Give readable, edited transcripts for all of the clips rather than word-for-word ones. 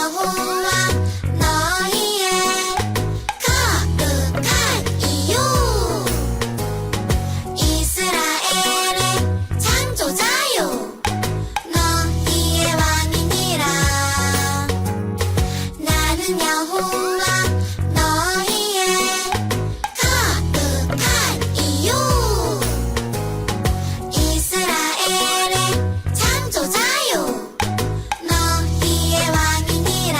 여호와 너희의 거룩한 이유 이스라엘의 창조자요 너희의 왕이니라 나는 여호와 너희의 거룩한 이유 이스라엘의 창조자요 너희의 왕이니라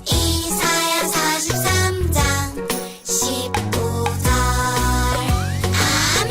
이사야 43장 19절 아멘.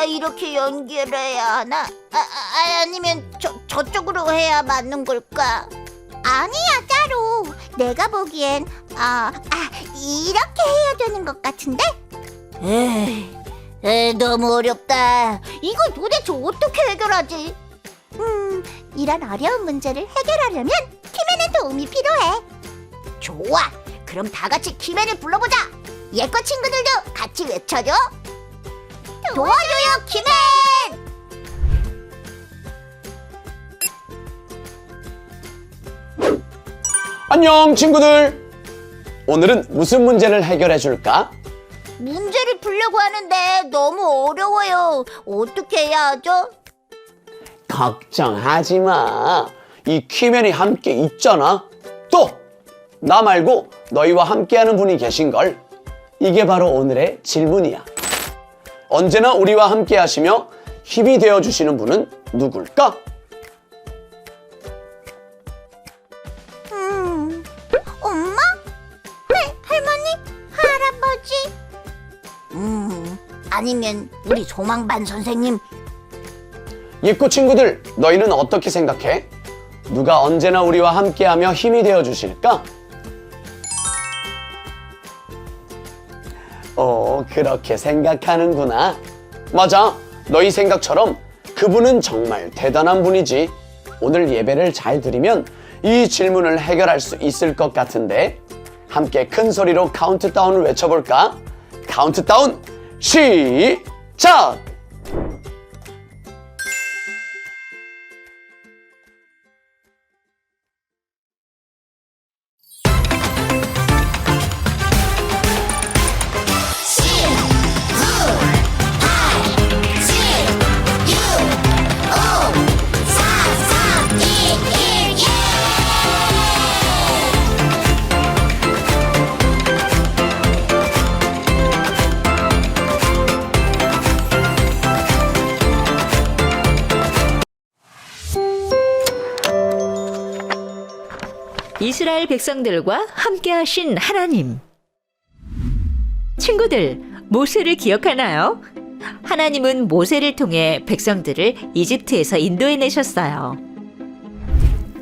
이렇게 연결해야 하나? 아니면 저쪽으로 해야 맞는 걸까? 아니야, 따로. 내가 보기엔 이렇게 해야 되는 것 같은데? 너무 어렵다. 이걸 도대체 어떻게 해결하지? 이런 어려운 문제를 해결하려면 키맨의 도움이 필요해. 좋아. 그럼 다 같이 키맨을 불러보자. 예꺼 친구들도 같이 외쳐줘. 도와줘요, 키맨! 안녕 친구들! 오늘은 무슨 문제를 해결해 줄까? 문제를 풀려고 하는데 너무 어려워요. 어떻게 해야 하죠? 걱정하지 마. 이 키맨이 함께 있잖아. 또! 나 말고 너희와 함께하는 분이 계신걸. 이게 바로 오늘의 질문이야. 언제나 우리와 함께 하시며 힘이 되어주시는 분은 누굴까? 엄마? 네, 할머니? 할아버지? 아니면 우리 소망반 선생님? 예꼬 친구들, 너희는 어떻게 생각해? 누가 언제나 우리와 함께하며 힘이 되어주실까? 그렇게 생각하는구나. 맞아. 너희 생각처럼 그분은 정말 대단한 분이지. 오늘 예배를 잘 드리면 이 질문을 해결할 수 있을 것 같은데 함께 큰 소리로 카운트다운을 외쳐볼까? 카운트다운 시작! 이스라엘 백성들과 함께 하신 하나님. 친구들, 모세를 기억하나요? 하나님은 모세를 통해 백성들을 이집트에서 인도해내셨어요.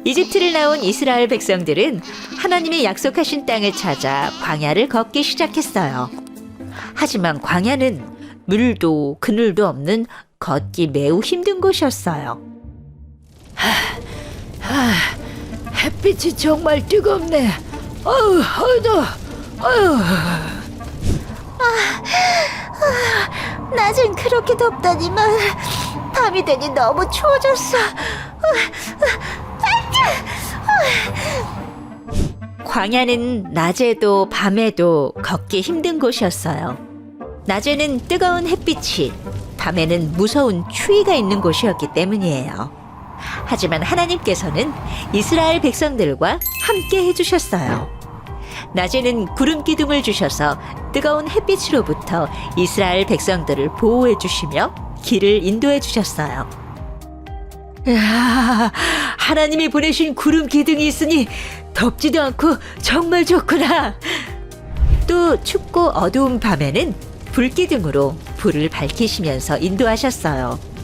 이집트를 나온 이스라엘 백성들은 하나님의 약속하신 땅을 찾아 광야를 걷기 시작했어요. 하지만 광야는 물도 그늘도 없는 걷기 매우 힘든 곳이었어요. 햇빛이 정말 뜨겁네. 더워. 낮은 그렇게 덥다니만 밤이 되니 너무 추워졌어. 광야는 낮에도 밤에도 걷기 힘든 곳이었어요. 낮에는 뜨거운 햇빛이, 밤에는 무서운 추위가 있는 곳이었기 때문이에요. 하지만 하나님께서는 이스라엘 백성들과 함께 해주셨어요. 낮에는 구름 기둥을 주셔서 뜨거운 햇빛으로부터 이스라엘 백성들을 보호해 주시며 길을 인도해 주셨어요. 이야, 하나님이 보내신 구름 기둥이 있으니 덥지도 않고 정말 좋구나. 또 춥고 어두운 밤에는 불기둥으로 불을 밝히시면서 인도하셨어요.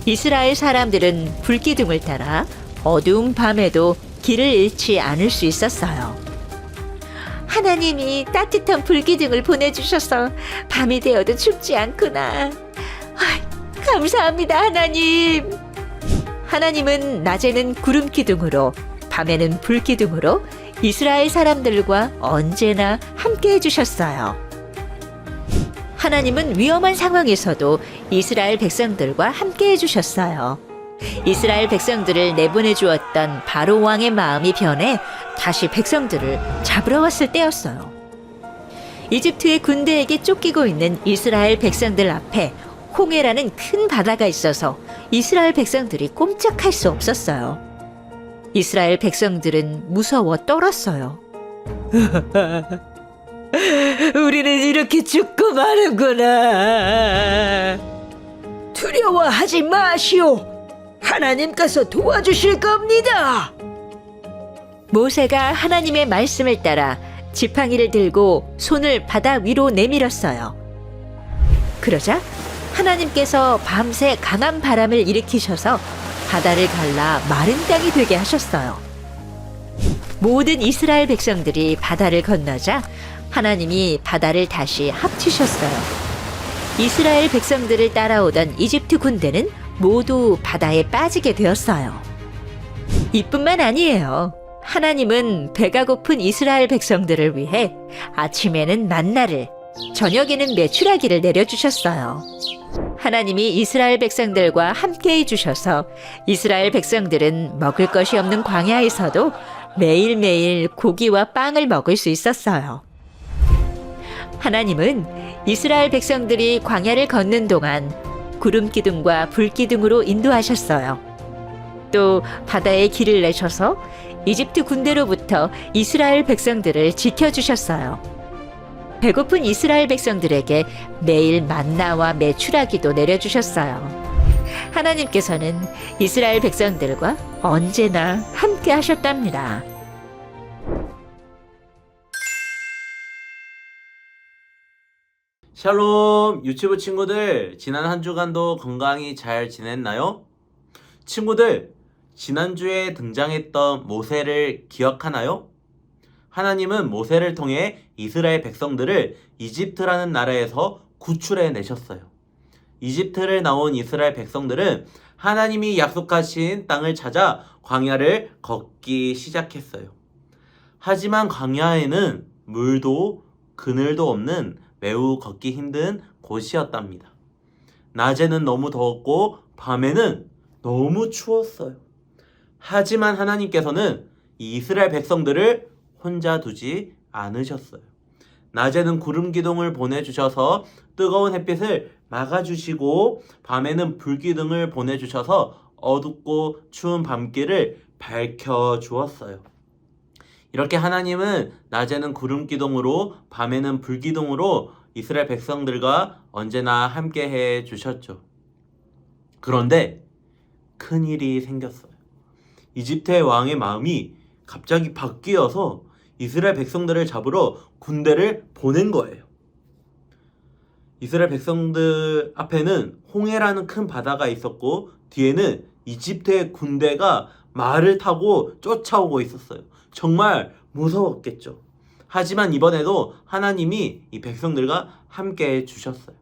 이스라엘 사람들은 불기둥을 따라 어두운 밤에도 길을 잃지 않을 수 있었어요. 하나님이 따뜻한 불기둥을 보내주셔서 밤이 되어도 춥지 않구나. 감사합니다, 하나님. 하나님은 낮에는 구름 기둥으로, 밤에는 불기둥으로 이스라엘 사람들과 언제나 함께 해주셨어요. 하나님은 위험한 상황에서도 이스라엘 백성들과 함께 해주셨어요. 이스라엘 백성들을 내보내 주었던 바로 왕의 마음이 변해 다시 백성들을 잡으러 왔을 때였어요. 이집트의 군대에게 쫓기고 있는 이스라엘 백성들 앞에 홍해라는 큰 바다가 있어서 이스라엘 백성들이 꼼짝할 수 없었어요. 이스라엘 백성들은 무서워 떨었어요. 우리는 이렇게 죽고 마는구나. 두려워하지 마시오. 하나님께서 도와주실 겁니다. 모세가 하나님의 말씀을 따라 지팡이를 들고 손을 바다 위로 내밀었어요. 그러자 하나님께서 밤새 강한 바람을 일으키셔서 바다를 갈라 마른 땅이 되게 하셨어요. 모든 이스라엘 백성들이 바다를 건너자 하나님이 바다를 다시 합치셨어요. 이스라엘 백성들을 따라오던 이집트 군대는 모두 바다에 빠지게 되었어요. 이뿐만 아니에요. 하나님은 배가 고픈 이스라엘 백성들을 위해 아침에는 만나를, 저녁에는 메추라기를 내려주셨어요. 하나님이 이스라엘 백성들과 함께 해주셔서 이스라엘 백성들은 먹을 것이 없는 광야에서도 매일매일 고기와 빵을 먹을 수 있었어요. 하나님은 이스라엘 백성들이 광야를 걷는 동안 구름 기둥과 불 기둥으로 인도하셨어요. 또 바다에 길을 내셔서 이집트 군대로부터 이스라엘 백성들을 지켜주셨어요. 배고픈 이스라엘 백성들에게 매일 만나와 메추라기도 내려주셨어요. 하나님께서는 이스라엘 백성들과 언제나 함께 하셨답니다. 샬롬 유튜브 친구들, 지난 한 주간도 건강히 잘 지냈나요? 친구들, 지난주에 등장했던 모세를 기억하나요? 하나님은 모세를 통해 이스라엘 백성들을 이집트라는 나라에서 구출해 내셨어요. 이집트를 나온 이스라엘 백성들은 하나님이 약속하신 땅을 찾아 광야를 걷기 시작했어요. 하지만 광야에는 물도 그늘도 없는 매우 걷기 힘든 곳이었답니다. 낮에는 너무 더웠고 밤에는 너무 추웠어요. 하지만 하나님께서는 이 이스라엘 백성들을 혼자 두지 않으셨어요. 낮에는 구름 기둥을 보내주셔서 뜨거운 햇빛을 막아주시고, 밤에는 불 기둥을 보내주셔서 어둡고 추운 밤길을 밝혀주었어요. 이렇게 하나님은 낮에는 구름 기둥으로, 밤에는 불 기둥으로 이스라엘 백성들과 언제나 함께 해 주셨죠. 그런데 큰일이 생겼어요. 이집트의 왕의 마음이 갑자기 바뀌어서 이스라엘 백성들을 잡으러 군대를 보낸 거예요. 이스라엘 백성들 앞에는 홍해라는 큰 바다가 있었고, 뒤에는 이집트의 군대가 말을 타고 쫓아오고 있었어요. 정말 무서웠겠죠. 하지만 이번에도 하나님이 이 백성들과 함께 해 주셨어요.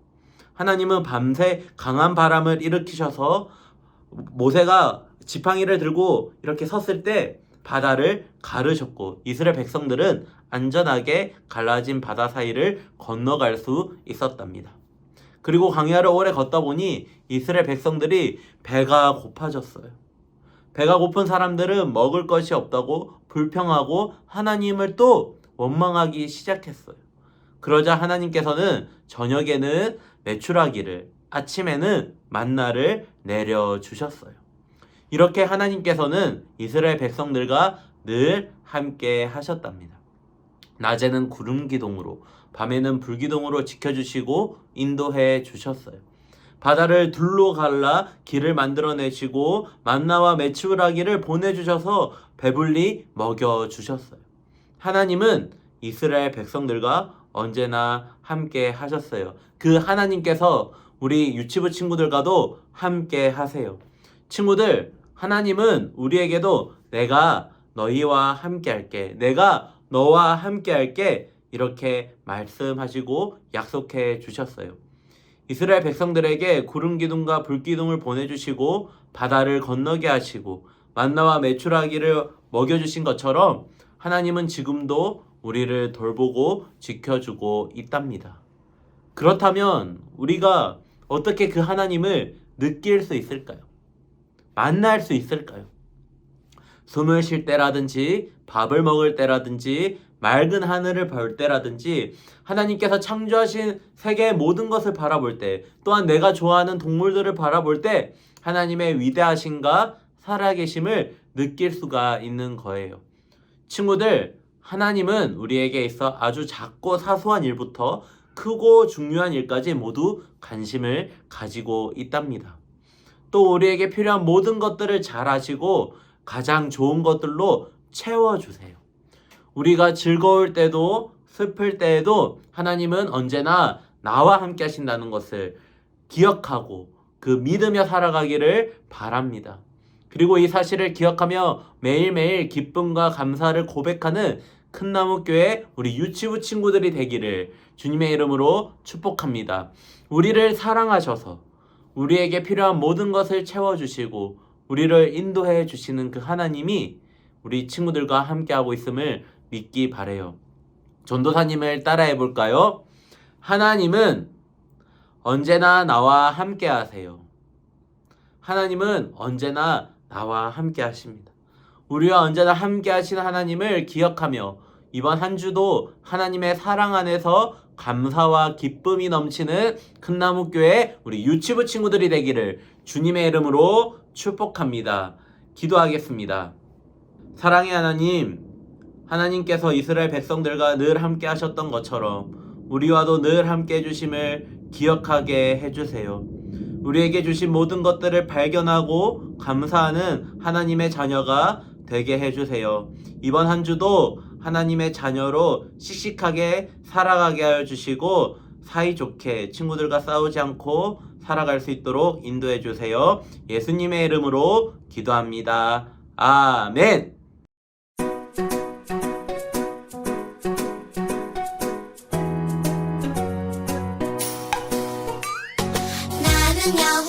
하나님은 밤새 강한 바람을 일으키셔서 모세가 지팡이를 들고 이렇게 섰을 때 바다를 가르셨고, 이스라엘 백성들은 안전하게 갈라진 바다 사이를 건너갈 수 있었답니다. 그리고 광야를 오래 걷다 보니 이스라엘 백성들이 배가 고파졌어요. 배가 고픈 사람들은 먹을 것이 없다고 불평하고 하나님을 또 원망하기 시작했어요. 그러자 하나님께서는 저녁에는 메추라기를, 아침에는 만나를 내려주셨어요. 이렇게 하나님께서는 이스라엘 백성들과 늘 함께 하셨답니다. 낮에는 구름 기둥으로, 밤에는 불 기둥으로 지켜주시고 인도해 주셨어요. 바다를 둘로 갈라 길을 만들어내시고 만나와 메추라기를 보내주셔서 배불리 먹여주셨어요. 하나님은 이스라엘 백성들과 언제나 함께 하셨어요. 그 하나님께서 우리 유치부 친구들과도 함께 하세요. 친구들, 하나님은 우리에게도 내가 너희와 함께 할게, 내가 너와 함께 할게, 이렇게 말씀하시고 약속해 주셨어요. 이스라엘 백성들에게 구름 기둥과 불 기둥을 보내주시고 바다를 건너게 하시고 만나와 메추라기를 먹여주신 것처럼 하나님은 지금도 우리를 돌보고 지켜주고 있답니다. 그렇다면 우리가 어떻게 그 하나님을 느낄 수 있을까요? 만날 수 있을까요? 숨을 쉴 때라든지 밥을 먹을 때라든지 맑은 하늘을 볼 때라든지 하나님께서 창조하신 세계의 모든 것을 바라볼 때 또한 내가 좋아하는 동물들을 바라볼 때 하나님의 위대하심과 살아계심을 느낄 수가 있는 거예요. 친구들, 하나님은 우리에게 있어 아주 작고 사소한 일부터 크고 중요한 일까지 모두 관심을 가지고 있답니다. 또 우리에게 필요한 모든 것들을 잘 아시고 가장 좋은 것들로 채워주세요. 우리가 즐거울 때도 슬플 때에도 하나님은 언제나 나와 함께 하신다는 것을 기억하고 그 믿으며 살아가기를 바랍니다. 그리고 이 사실을 기억하며 매일매일 기쁨과 감사를 고백하는 큰나무교회 우리 유치부 친구들이 되기를 주님의 이름으로 축복합니다. 우리를 사랑하셔서 우리에게 필요한 모든 것을 채워주시고 우리를 인도해 주시는 그 하나님이 우리 친구들과 함께하고 있음을 믿기 바래요. 전도사님을 따라해 볼까요? 하나님은 언제나 나와 함께 하세요. 하나님은 언제나 나와 함께 하십니다. 우리와 언제나 함께 하시는 하나님을 기억하며 이번 한 주도 하나님의 사랑 안에서 감사와 기쁨이 넘치는 큰나무교회 우리 유치부 친구들이 되기를 주님의 이름으로 축복합니다. 기도하겠습니다. 사랑의 하나님, 하나님께서 이스라엘 백성들과 늘 함께 하셨던 것처럼 우리와도 늘 함께 해주심을 기억하게 해주세요. 우리에게 주신 모든 것들을 발견하고 감사하는 하나님의 자녀가 되게 해주세요. 이번 한 주도 하나님의 자녀로 씩씩하게 살아가게 하여 주시고 사이좋게 친구들과 싸우지 않고 살아갈 수 있도록 인도해 주세요. 예수님의 이름으로 기도합니다. 아멘. 나는